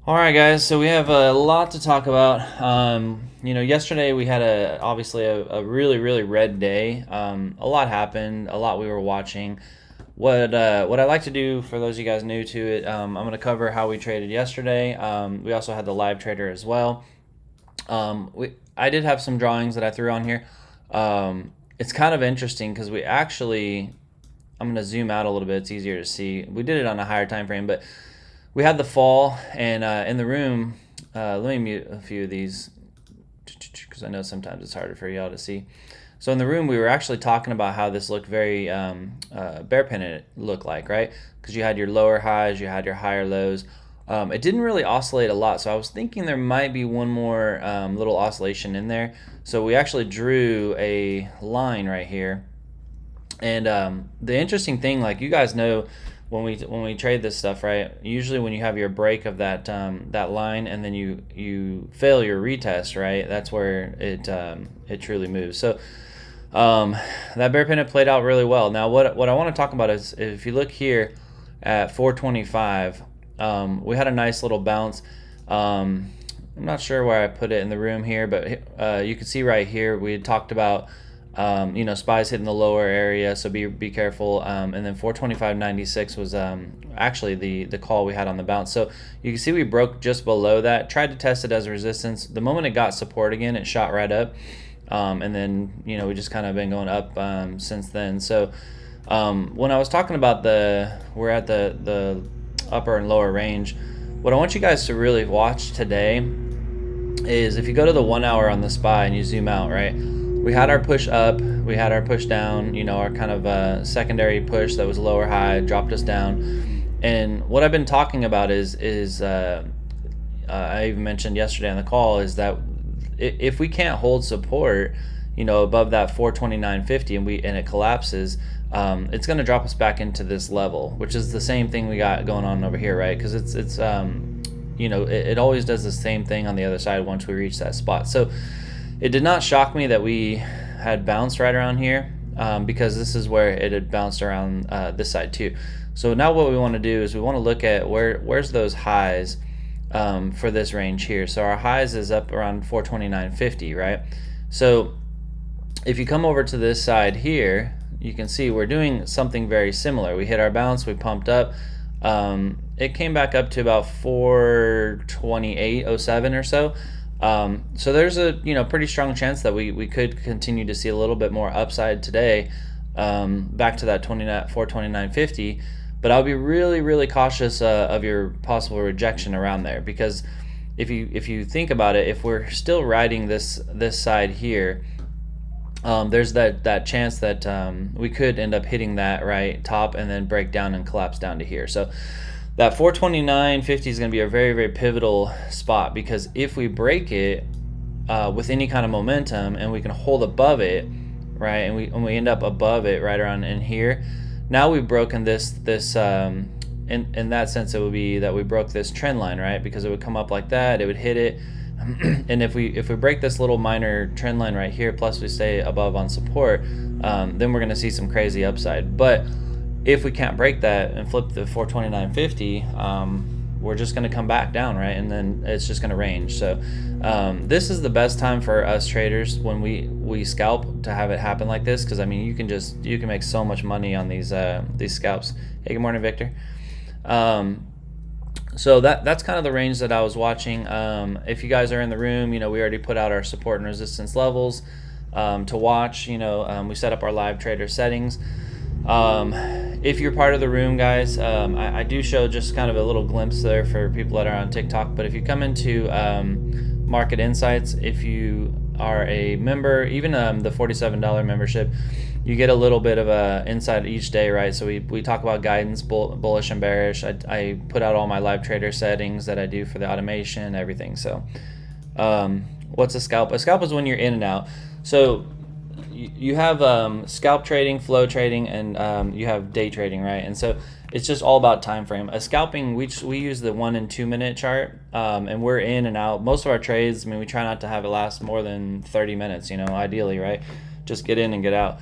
All right, guys. So we have a lot to talk about. Yesterday we had obviously a really really red day. A lot happened. A lot we were watching. What I like to do for those of you guys new to it, I'm going to cover how we traded yesterday. We also had the live trader as well. I did have some drawings that I threw on here. It's kind of interesting because we actually, I'm going to zoom out a little bit. It's easier to see. We did it on a higher time frame, but we had the fall, and in the room, let me mute a few of these because I know sometimes it's harder for y'all to see. So in the room, we were actually talking about how this looked very bear pennant looked like, right? Because you had your lower highs, you had your higher lows. It didn't really oscillate a lot, so I was thinking there might be one more little oscillation in there. So we actually drew a line right here. And the interesting thing, like you guys know, when we trade this stuff, right? Usually when you have your break of that line and then you fail your retest, right? That's where it truly moves. So that bear pennant played out really well. Now what I want to talk about is if you look here at 425, we had a nice little bounce. I'm not sure where I put it in the room here, but you can see right here we had talked about spies hitting the lower area, so be careful. And then 425.96 was actually the call we had on the bounce. So you can see we broke just below that, tried to test it as a resistance. The moment it got support again, it shot right up. And then, we just kind of been going up since then. So when I was talking about we're at the upper and lower range, what I want you guys to really watch today is if you go to the 1 hour on the SPY and you zoom out, right? We had our push up, we had our push down, our kind of secondary push that was lower high, dropped us down. And what I've been talking about is I even mentioned yesterday on the call, is that if we can't hold support, above that 429.50 and it collapses, it's going to drop us back into this level, which is the same thing we got going on over here, right? Because it always does the same thing on the other side once we reach that spot. So it did not shock me that we had bounced right around here, because this is where it had bounced around this side too. So now what we want to do is we want to look at where's those highs for this range here. So our highs is up around 429.50, right? So if you come over to this side here, you can see we're doing something very similar. We hit our bounce, we pumped up. It came back up to about 428.07 or so. So there's a pretty strong chance that we could continue to see a little bit more upside today, back to that 429.50. But I'll be really really cautious of your possible rejection around there, because if you think about it, if we're still riding this side here, there's that chance that we could end up hitting that right top and then break down and collapse down to here. So that 429.50 is going to be a very very pivotal spot, because if we break it with any kind of momentum and we can hold above it, right, and we end up above it right around in here, now we've broken this in that sense it would be that we broke this trend line, right? Because it would come up like that, it would hit it, and if we break this little minor trend line right here, plus we stay above on support, then we're going to see some crazy upside. But if we can't break that and flip the 429.50, we're just going to come back down, right? And then it's just going to range. So this is the best time for us traders when we scalp to have it happen like this, because I mean you can make so much money on these scalps. Hey, good morning, Victor. So that's kind of the range that I was watching. If you guys are in the room, we already put out our support and resistance levels to watch. We set up our live trader settings. If you're part of the room, guys, I do show just kind of a little glimpse there for people that are on TikTok. But if you come into Market Insights, if you are a member, even the $47 membership, you get a little bit of a insight each day, right? So we talk about guidance, bullish and bearish. I put out all my live trader settings that I do for the automation, everything. So what's a scalp? A scalp is when you're in and out. So you have scalp trading, flow trading, and you have day trading, right? And so it's just all about time frame. A scalping, we use the 1 and 2 minute chart, and we're in and out. Most of our trades, I mean, we try not to have it last more than 30 minutes, ideally, right? Just get in and get out.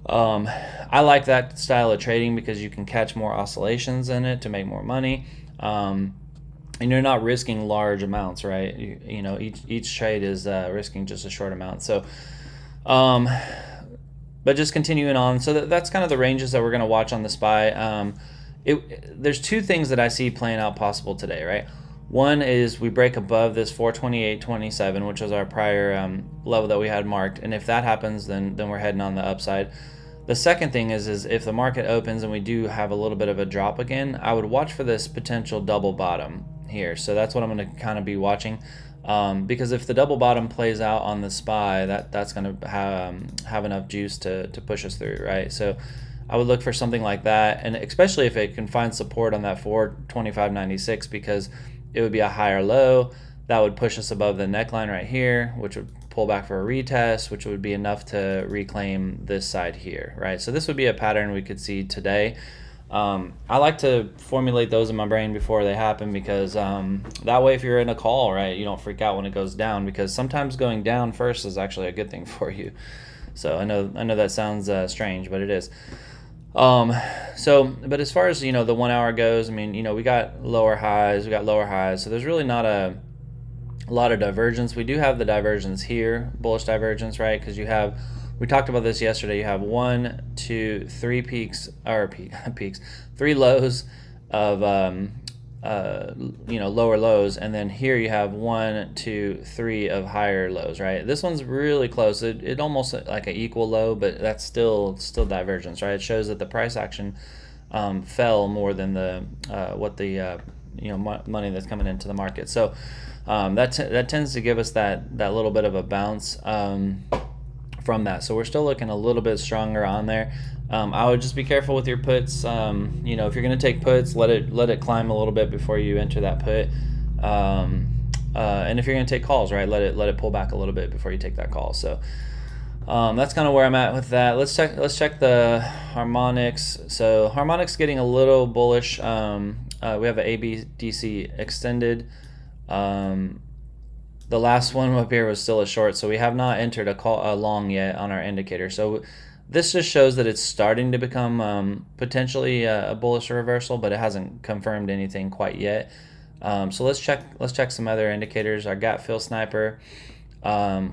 I like that style of trading because you can catch more oscillations in it to make more money. and you're not risking large amounts, right? Each trade is risking just a short amount. So, um, but just continuing on, so that's kind of the ranges that we're going to watch on the SPY. There's two things that I see playing out possible today, right? One is we break above this 428.27, which was our prior level that we had marked, and if that happens, then we're heading on the upside. The second thing is if the market opens and we do have a little bit of a drop again, I would watch for this potential double bottom here. So that's what I'm going to kind of be watching, because if the double bottom plays out on the SPY, that's going to have enough juice to push us through, right? So I would look for something like that, and especially if it can find support on that 425.96, because it would be a higher low that would push us above the neckline right here, which would pull back for a retest, which would be enough to reclaim this side here, right? So this would be a pattern we could see today. I like to formulate those in my brain before they happen, because that way if you're in a call, right, you don't freak out when it goes down, because sometimes going down first is actually a good thing for you. So I know that sounds strange, but it is. But as far as, the 1 hour goes, I mean, we got lower highs, so there's really not a lot of divergence. We do have the divergence here, bullish divergence, right? Because we talked about this yesterday, you have 1, 2, 3 peaks, or peaks, 3 lows of, lower lows, and then here you have 1, 2, 3 of higher lows, right? This one's really close. It almost like an equal low, but that's still divergence, right? It shows that the price action fell more than the money that's coming into the market. So that tends to give us that little bit of a bounce from that. So we're still looking a little bit stronger on there. I would just be careful with your puts. If you're going to take puts, let it climb a little bit before you enter that put. And if you're going to take calls, right, let it pull back a little bit before you take that call. So that's kind of where I'm at with that. Let's check the harmonics. So harmonics getting a little bullish. We have an ABDC extended. The last one up here was still a short, so we have not entered a long yet on our indicator. So this just shows that it's starting to become potentially a bullish reversal, but it hasn't confirmed anything quite yet. So let's check some other indicators. Our gap fill sniper, has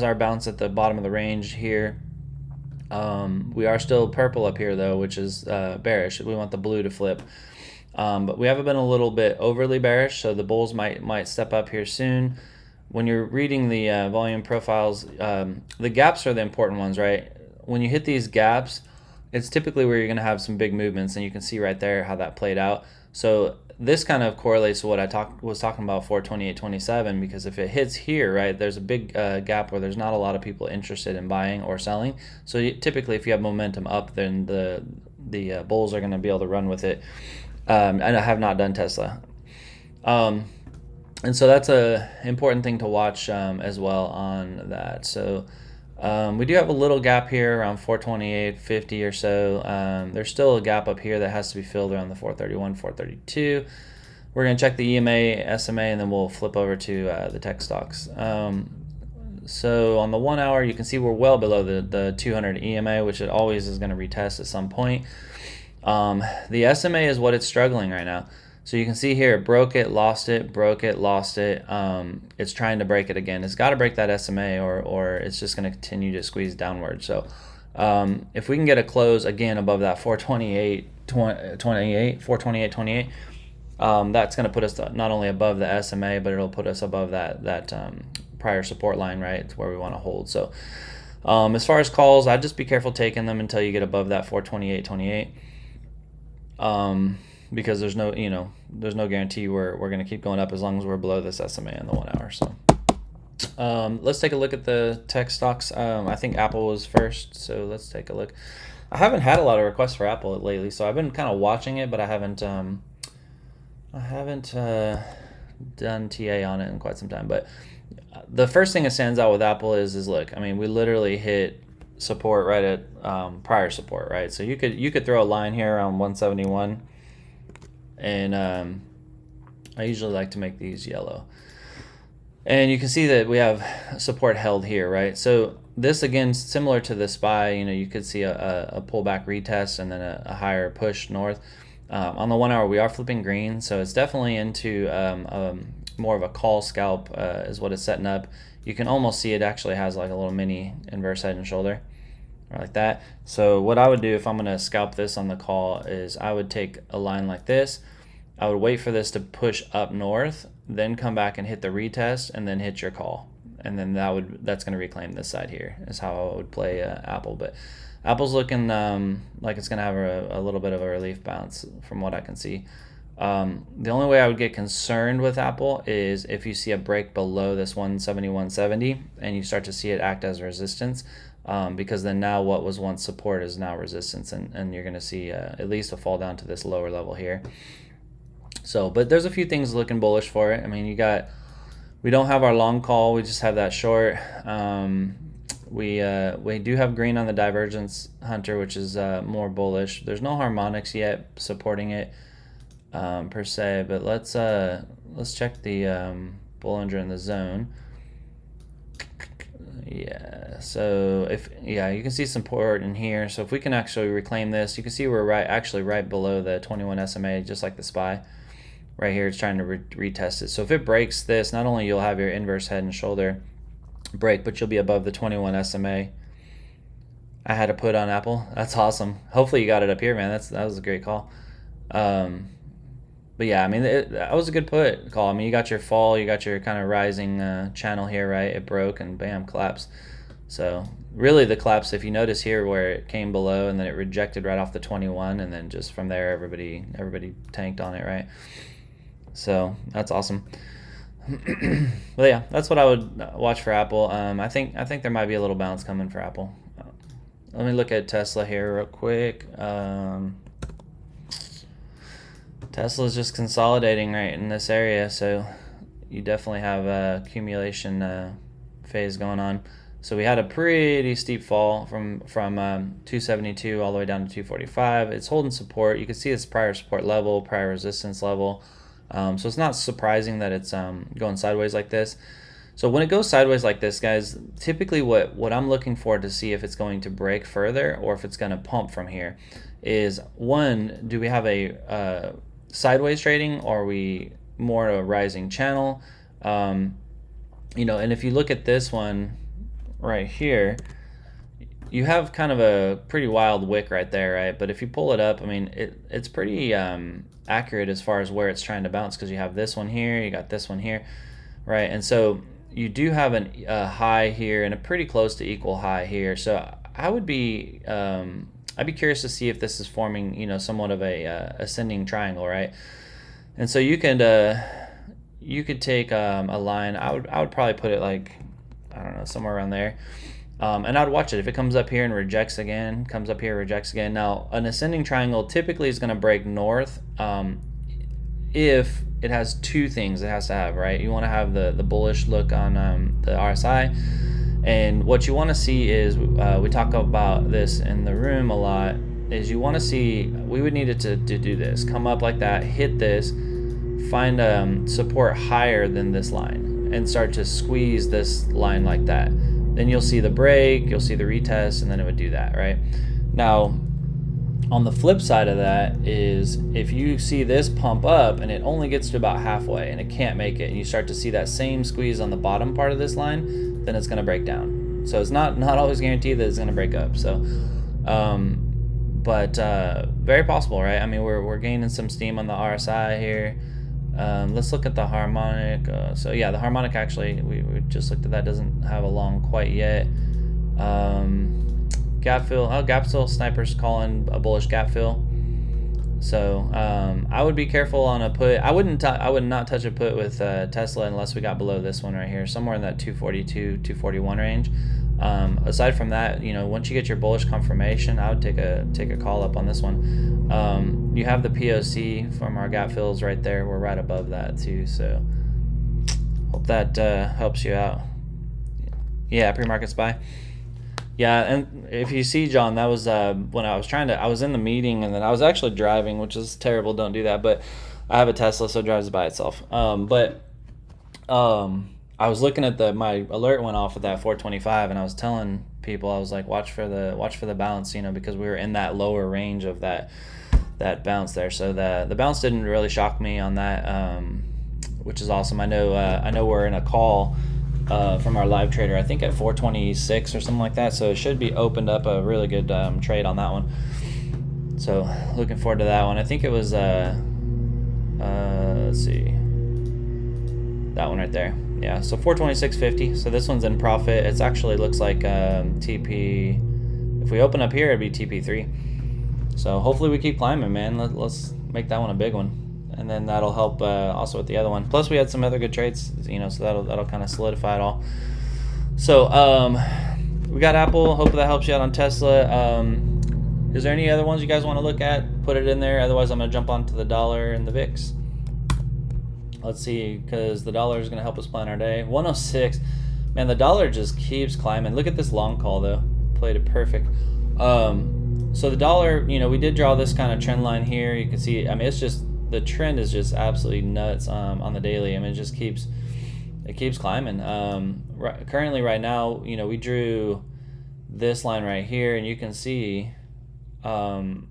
our bounce at the bottom of the range here. We are still purple up here though, which is bearish. We want the blue to flip. But we haven't been a little bit overly bearish, so the bulls might step up here soon. When you're reading the volume profiles, the gaps are the important ones, right? When you hit these gaps, it's typically where you're going to have some big movements, and you can see right there how that played out. So this kind of correlates to what I was talking about 428.27, because if it hits here, right, there's a big gap where there's not a lot of people interested in buying or selling. So typically if you have momentum up, then the bulls are going to be able to run with it. And I have not done Tesla. And so that's a important thing to watch as well on that. So we do have a little gap here around 428.50 or so. There's still a gap up here that has to be filled around the 431, 432. We're going to check the EMA, SMA, and then we'll flip over to the tech stocks. So on the 1 hour, you can see we're well below the 200 EMA, which it always is going to retest at some point. The SMA is what it's struggling right now. So you can see here, it broke it, lost it, broke it, lost it. It's trying to break it again. It's got to break that SMA or it's just going to continue to squeeze downward. So if we can get a close again above that 428.28, that's going to put us not only above the SMA, but it'll put us above that prior support line, right, to where we want to hold. So as far as calls, I'd just be careful taking them until you get above that 428.28. Because there's no guarantee we're going to keep going up as long as we're below this SMA in the 1 hour. So let's take a look at the tech stocks. I think Apple was first, so let's take a look. I haven't had a lot of requests for Apple lately, so I've been kind of watching it, but I haven't done TA on it in quite some time. But the first thing that stands out with Apple is look, I mean, we literally hit support right at prior support, right? So you could throw a line here around 171. And I usually like to make these yellow. And you can see that we have support held here, right? So this, again, similar to the SPY, you could see a pullback retest and then a higher push north. On the 1 hour, we are flipping green, so it's definitely into more of a call scalp is what it's setting up. You can almost see it actually has like a little mini inverse head and shoulder, like that. So what I would do if I'm going to scalp this on the call is I would take a line like this. I would wait for this to push up north, then come back and hit the retest, and then hit your call, and then that's going to reclaim this side here. Is how I would play Apple. But Apple's looking like it's going to have a little bit of a relief bounce from what I can see. The only way I would get concerned with Apple is if you see a break below this 171.70 and you start to see it act as resistance, because then now what was once support is now resistance, and you're going to see at least a fall down to this lower level here. So, but there's a few things looking bullish for it. I mean, we don't have our long call, we just have that short. We do have green on the divergence hunter, which is more bullish. There's no harmonics yet supporting it per se, but let's check the Bollinger in the zone. Yeah, so you can see support in here. So if we can actually reclaim this, you can see we're right below the 21 SMA, just like the SPY. Right here, it's trying to retest it. So if it breaks this, not only you'll have your inverse head and shoulder break, but you'll be above the 21 SMA. I had to put on Apple. That's awesome. Hopefully you got it up here, man. That was a great call. But yeah, I mean, that was a good call. I mean, you got your fall, you got your kind of rising channel here, right? It broke and bam, collapse. So really the collapse, if you notice here where it came below and then it rejected right off the 21, and then just from there everybody tanked on it, right? So that's awesome. But yeah, that's what I would watch for Apple. I think there might be a little bounce coming for Apple. Let me look at Tesla here real quick. Tesla's just consolidating right in this area, so you definitely have a accumulation phase going on. So we had a pretty steep fall from 272 all the way down to 245. It's holding support. You can see its prior support level, prior resistance level. So it's not surprising that it's going sideways like this. So when it goes sideways like this, guys, typically what I'm looking for to see if it's going to break further or if it's going to pump from here is, one, do we have a sideways trading, or are we more a rising channel? And if you look at this one right here, you have kind of a pretty wild wick right there, right? But if you pull it up, I mean, it's pretty accurate as far as where it's trying to bounce, because you have this one here, you got this one here, right? And so you do have a high here and a pretty close to equal high here. So I would be I'd be curious to see if this is forming, somewhat of a ascending triangle, right? And so you could take a line. I would probably put it like, I don't know, somewhere around there. And I'd watch it. If it comes up here and rejects again, comes up here, rejects again. Now, an ascending triangle typically is going to break north if it has two things it has to have, right? You want to have the bullish look on the RSI. And what you want to see is, we talk about this in the room a lot, is you want to see, we would need it to do this. Come up like that, hit this, find support higher than this line, and start to squeeze this line like that. Then you'll see the break, you'll see the retest, and then it would do that, right? Now, on the flip side of that is, if you see this pump up and it only gets to about halfway and it can't make it, and you start to see that same squeeze on the bottom part of this line, then it's going to break down. So it's not always guaranteed that it's going to break up. So, but very possible, right? I mean, we're gaining some steam on the RSI here. Let's look at the harmonic. So yeah, the harmonic actually, we just looked at that, doesn't have a long quite yet. Gap fill. Gap fill. Sniper's calling a bullish gap fill. So I would be careful on a put. I would not touch a put with Tesla unless we got below this one right here, somewhere in that 242, 241 range. Aside from that, once you get your bullish confirmation, I would take a call up on this one. You have the POC from our gap fills right there. We're right above that too. So hope that helps you out. Yeah, pre-market SPY. Yeah, and if you see, John, that was when I was in the meeting, and then I was actually driving, which is terrible. Don't do that. But I have a Tesla, so it drives by itself. But I was looking at my alert went off at that 425, and I was telling people, I was like, watch for the bounce, because we were in that lower range of that that bounce there. So the bounce didn't really shock me on that, which is awesome. I know we're in a call from our live trader, I think at 426 or something like that. So it should be opened up a really good trade on that one. So looking forward to that one. I think it was let's see, that one right there. Yeah, so 426.50. So this one's in profit. It's actually looks like TP. If we open up here, it'd be TP3. So hopefully we keep climbing, man. Let's make that one a big one, and then that'll help also with the other one. Plus we had some other good trades, you know, so that'll kind of solidify it all. So we got Apple. Hope that helps you out on Tesla. Is there any other ones you guys want to look at? Put it in there. Otherwise, I'm gonna jump onto the dollar and the VIX. Let's see, because the dollar is gonna help us plan our day. 106. Man, the dollar just keeps climbing. Look at this long call though. Played it perfect. So the dollar, you know, we did draw this kind of trend line here. You can see, I mean, it's just, the trend is just absolutely nuts on the daily. I mean, it keeps climbing. Currently right now, you know, we drew this line right here, and you can see, I mean,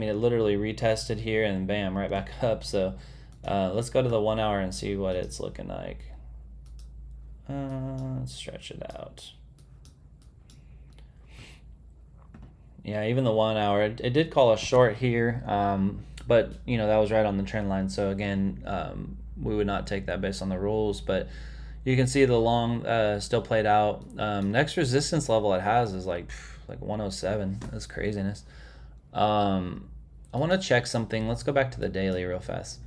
it literally retested here and bam, right back up. So let's go to the 1 hour and see what it's looking like. Let's stretch it out. Yeah, even the 1 hour, it did call a short here, but you know, that was right on the trend line. So again, we would not take that based on the rules, but you can see the long still played out. Next resistance level it has is like 107. That's craziness. I want to check something. Let's go back to the daily real fast.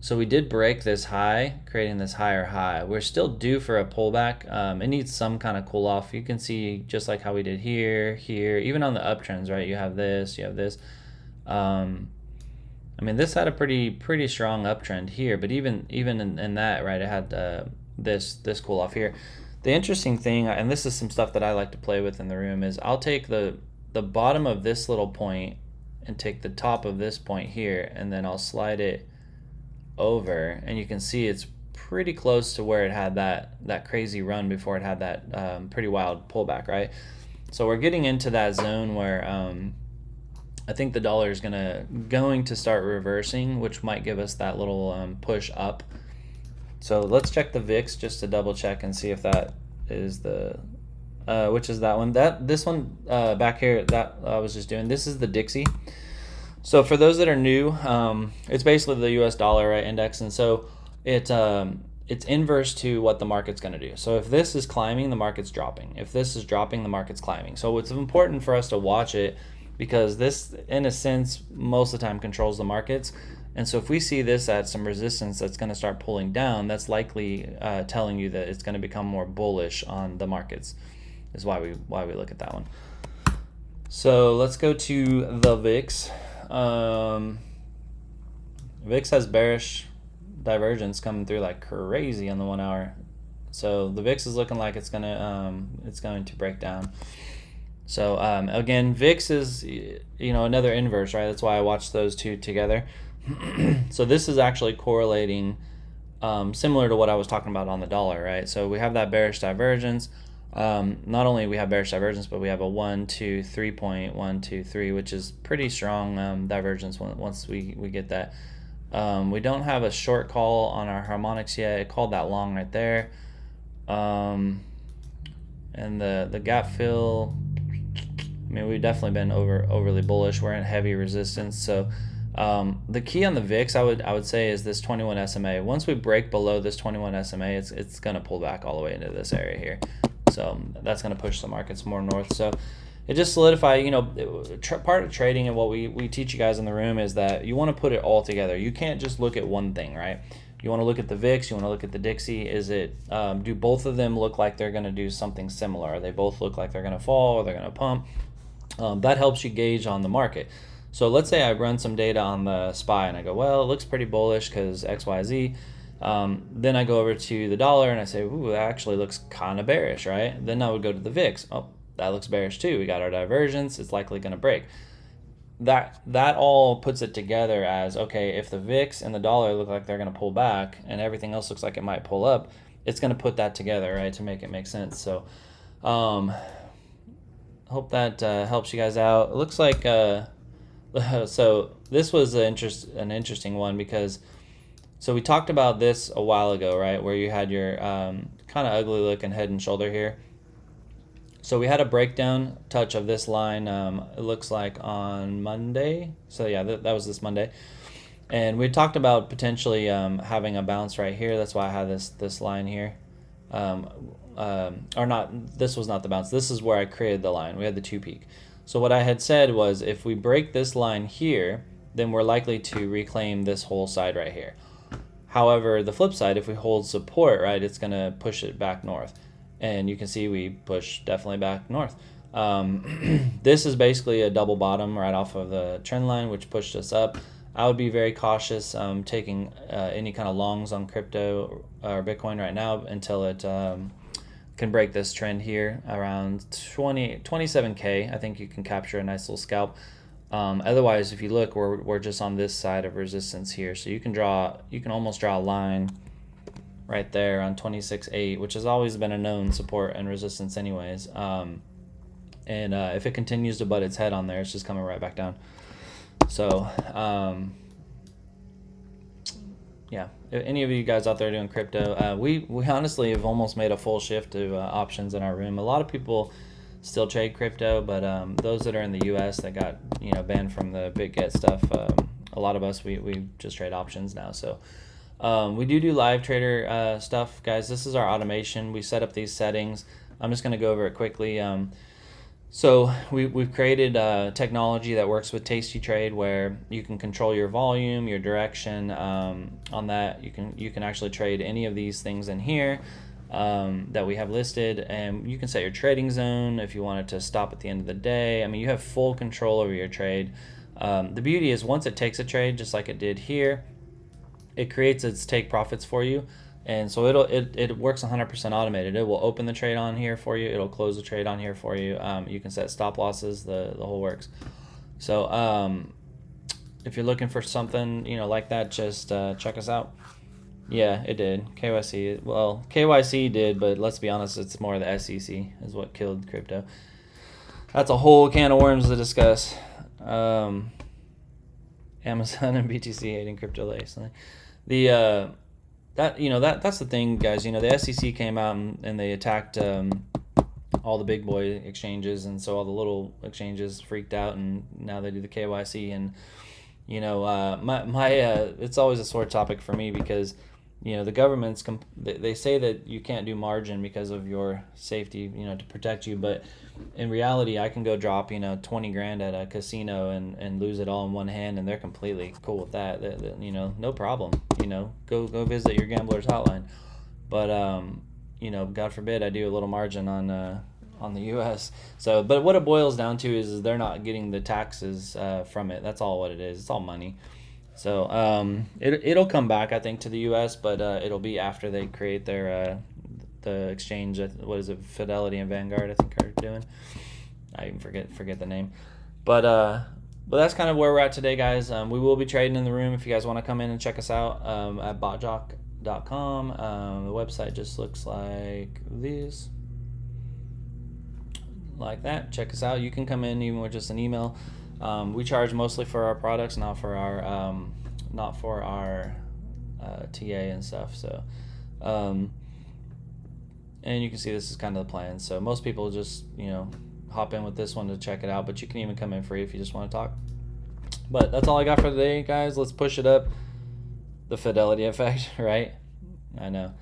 So we did break this high, creating this higher high. We're still due for a pullback. It needs some kind of cool off. You can see just like how we did here, even on the uptrends, right? You have this, you have this. I mean, this had a pretty strong uptrend here, but even in that, right, it had this cool off here. The interesting thing, and this is some stuff that I like to play with in the room, is I'll take the bottom of this little point and take the top of this point here, and then I'll slide it over, and you can see it's pretty close to where it had that crazy run before it had that pretty wild pullback, right? So we're getting into that zone where I think the dollar is going to start reversing, which might give us that little push up. So let's check the VIX just to double check and see if that is the which is that one. This one back here that I was just doing, this is the Dixie. So for those that are new, it's basically the US dollar, right, index, and so it's inverse to what the market's going to do. So if this is climbing, the market's dropping. If this is dropping, the market's climbing. So it's important for us to watch it, because this, in a sense, most of the time controls the markets. And so if we see this at some resistance that's going to start pulling down, that's likely telling you that it's going to become more bullish on the markets. Is why we look at that one. So let's go to the VIX. VIX has bearish divergence coming through like crazy on the 1 hour. So the VIX is looking like it's going to break down. So again, VIX is, you know, another inverse, right? That's why I watched those two together. So this is actually correlating similar to what I was talking about on the dollar, right? So we have that bearish divergence. Not only we have bearish divergence, but we have a 1, 2, 3 point, 1, 2, 3, which is pretty strong divergence once we get that. We don't have a short call on our harmonics yet. It called that long right there. And the gap fill, I mean, we've definitely been overly bullish. We're in heavy resistance. So the key on the VIX, I would say, is this 21 SMA. Once we break below this 21 SMA, it's going to pull back all the way into this area here. So that's going to push the markets more north. So it just solidifies, you know, part of trading and what we teach you guys in the room is that you want to put it all together. You can't just look at one thing, right? You want to look at the VIX, you want to look at the Dixie. Is it, do both of them look like they're going to do something similar? They both look like they're going to fall or they're going to pump. That helps you gauge on the market. So let's say I run some data on the SPY and I go, well, it looks pretty bullish because X, Y, Z. Then I go over to the dollar and I say, ooh, that actually looks kind of bearish, right? Then I would go to the VIX. Oh, that looks bearish too. We got our divergence. It's likely going to break. That all puts it together as, okay, if the VIX and the dollar look like they're going to pull back and everything else looks like it might pull up, it's going to put that together, right, to make it make sense. So hope that helps you guys out. It looks like So this was an interesting one because so we talked about this a while ago, right? Where you had your kind of ugly looking head and shoulder here. So we had a breakdown touch of this line. It looks like on Monday. So yeah, that was this Monday, and we talked about potentially having a bounce right here. That's why I had this line here, or not. This was not the bounce. This is where I created the line. We had the two peak. So what I had said was if we break this line here, then we're likely to reclaim this whole side right here. However, the flip side, if we hold support, right, it's going to push it back north. And you can see we push definitely back north. This is basically a double bottom right off of the trend line, which pushed us up. I would be very cautious taking any kind of longs on crypto or Bitcoin right now until it can break this trend here around 27K. I think you can capture a nice little scalp. Otherwise, if you look, we're just on this side of resistance here. So you can almost draw a line right there on 26.8, which has always been a known support and resistance anyways. If it continues to butt its head on there, it's just coming right back down. So, yeah, if any of you guys out there doing crypto, we honestly have almost made a full shift to options in our room. A lot of people still trade crypto, but those that are in the U.S. that got banned from the BitGet stuff, a lot of us we just trade options now. So. We do live trader stuff, guys. This is our automation. We set up these settings. I'm just going to go over it quickly. So we've created technology that works with Tasty Trade, where you can control your volume, your direction. On that, you can actually trade any of these things in here that we have listed, and you can set your trading zone if you want it to stop at the end of the day. I mean, you have full control over your trade. The beauty is once it takes a trade, just like it did here, it creates its take profits for you, and so it works 100% automated. It will open the trade on here for you. It'll close the trade on here for you. You can set stop losses. The whole works. So if you're looking for something like that, just check us out. Yeah, it did. KYC. Well, KYC did, but let's be honest, it's more the SEC is what killed crypto. That's a whole can of worms to discuss. Amazon and BTC hating crypto lately. That's the thing, guys. The SEC came out and they attacked all the big boy exchanges, and so all the little exchanges freaked out, and now they do the KYC. And it's always a sore topic for me because the governments they say that you can't do margin because of your safety, to protect you, but in reality I can go drop 20 grand at a casino and lose it all in one hand, and they're completely cool with that. No problem. Go visit your gambler's hotline. But God forbid I do a little margin on the US. So, but what it boils down to is they're not getting the taxes from it. That's all what it is. It's all money. So it'll come back, I think, to the U.S., but it'll be after they create their the exchange. What is it? Fidelity and Vanguard, I think, are doing. I even forget the name, but that's kind of where we're at today, guys. We will be trading in the room if you guys want to come in and check us out at botjock.com. The website just looks like this, like that. Check us out. You can come in even with just an email. We charge mostly for our products, not for our TA and stuff. So, and you can see this is kind of the plan. So most people just hop in with this one to check it out, but you can even come in free if you just want to talk. But that's all I got for today, guys. Let's push it up. The Fidelity effect, right? I know.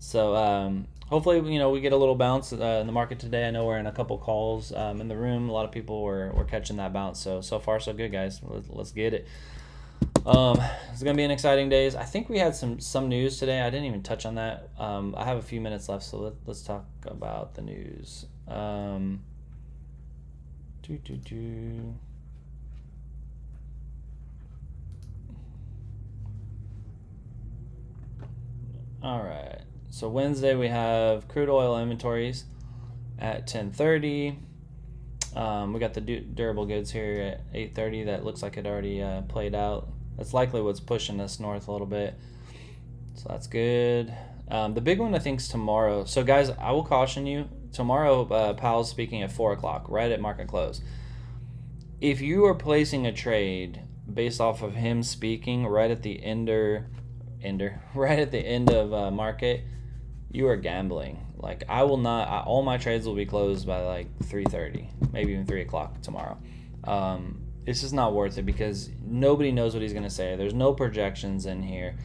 So hopefully, we get a little bounce in the market today. I know we're in a couple calls in the room. A lot of people were catching that bounce. So far, so good, guys. Let's get it. It's going to be an exciting days. I think we had some news today. I didn't even touch on that. I have a few minutes left, so let's talk about the news. All right. So Wednesday we have crude oil inventories at 10:30. We got the durable goods here at 8:30. That looks like it already played out. That's likely what's pushing us north a little bit. So that's good. The big one I think is tomorrow. So guys, I will caution you. Tomorrow, Powell's speaking at 4 o'clock, right at market close. if you are placing a trade based off of him speaking right at the right at the end of market, you are gambling. Like, I will not. All my trades will be closed by like 3:30, maybe even 3 o'clock tomorrow. It's just not worth it because nobody knows what he's gonna say. There's no projections in here.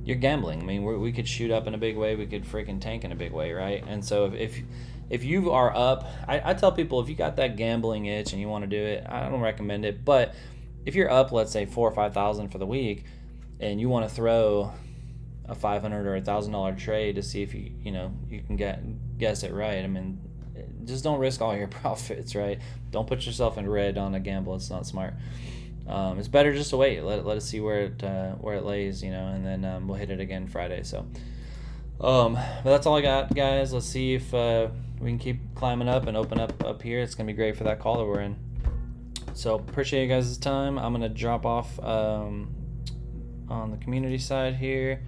You're gambling. I mean, we could shoot up in a big way. We could freaking tank in a big way, right? And so if you are up, I tell people, if you got that gambling itch and you want to do it, I don't recommend it. But if you're up, let's say 4 or 5,000 for the week, and you want to throw a $500 or $1,000 trade to see if you can guess it right. I mean, just don't risk all your profits, right? Don't put yourself in red on a gamble. It's not smart. It's better just to wait. Let us see where it lays, and then we'll hit it again Friday. So, but that's all I got, guys. Let's see if we can keep climbing up and open up here. It's gonna be great for that caller we're in. So appreciate you guys' time. I'm gonna drop off on the community side here.